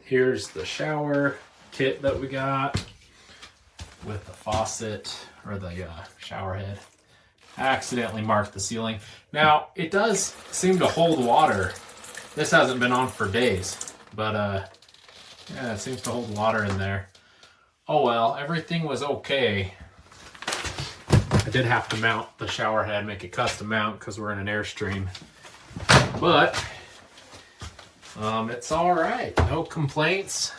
Here's the shower kit that we got with the faucet or the shower head. I accidentally marked the ceiling. Now, it does seem to hold water. This hasn't been on for days, but yeah, it seems to hold water in there. Oh well, everything was okay. I did have to mount the shower head, make a custom mount because we're in an Airstream. But it's all right, no complaints.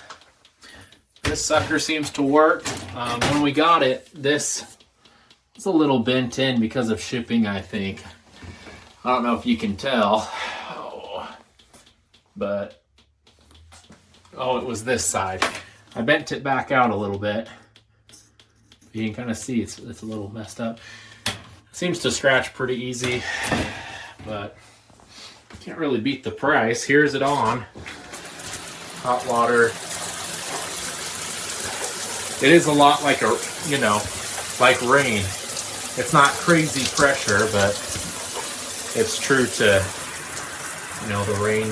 This sucker seems to work. When we got it, this was a little bent in because of shipping, I think. I don't know if you can tell, but it was this side. I bent it back out a little bit. You can kind of see it's a little messed up. It seems to scratch pretty easy, but can't really beat the price. Here's it on. Hot water. It is a lot like like rain. It's not crazy pressure, but it's true to, the rain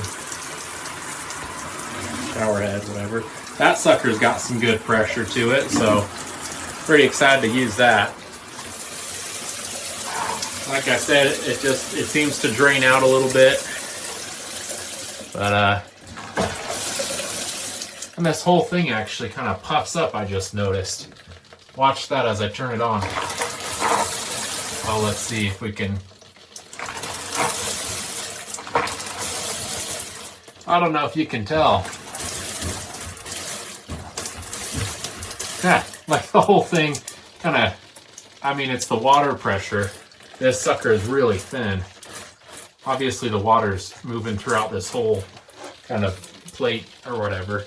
shower head, whatever. That sucker's got some good pressure to it, so pretty excited to use that. Like I said, it seems to drain out a little bit, but and this whole thing actually kind of puffs up, I just noticed. Watch that as I turn it on. Oh, let's see if we can. I don't know if you can tell. Yeah, like the whole thing kind of, it's the water pressure. This sucker is really thin. Obviously the water's moving throughout this whole kind of plate or whatever.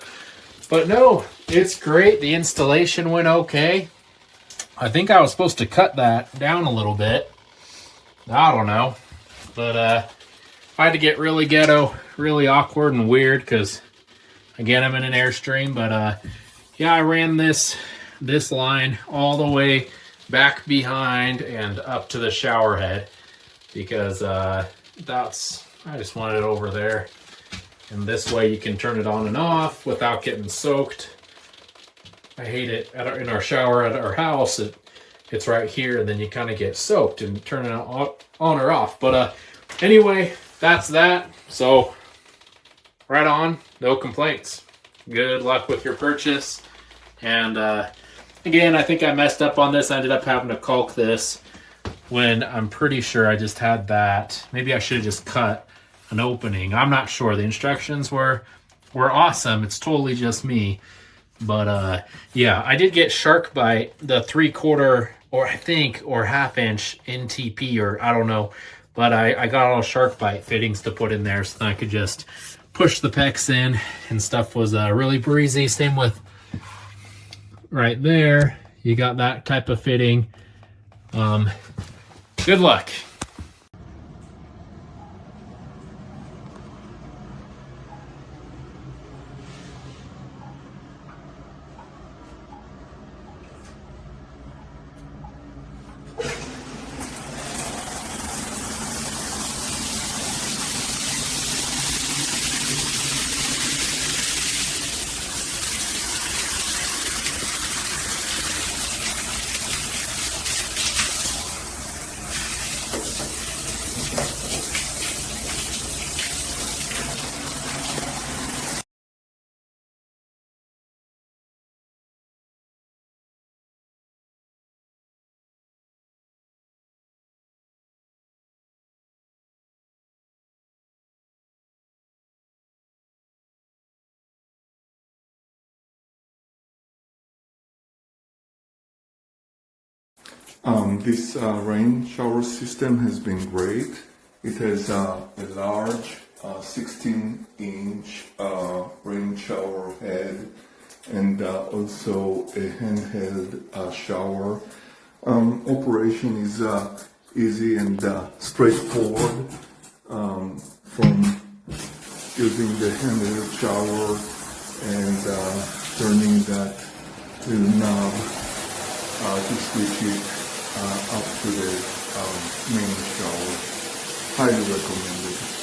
But no, it's great. The installation went okay. I think I was supposed to cut that down a little bit. I don't know. But I had to get really ghetto, really awkward and weird because, again, I'm in an Airstream. But yeah, I ran this line all the way back behind and up to the shower head because I just wanted it over there. And this way you can turn it on and off without getting soaked. I hate it in our shower at our house. It's right here, and then you kind of get soaked and turn it on or off. But anyway, that's that. So right on, no complaints. Good luck with your purchase. And again, I think I messed up on this. I ended up having to caulk this when I'm pretty sure I just had that. Maybe I should have just cut an opening. I'm not sure. The instructions were awesome. It's totally just me. But yeah, I did get shark bite, the 3/4 or half inch NTP, or I don't know. But I got all shark bite fittings to put in there so that I could just push the pecs in and stuff was really breezy. Same with right there. You got that type of fitting. Good luck. This rain shower system has been great. It has a large 16-inch rain shower head and also a handheld shower. Operation is easy and straightforward from using the handheld shower and turning that little knob to switch it up to the main shower. Highly recommended.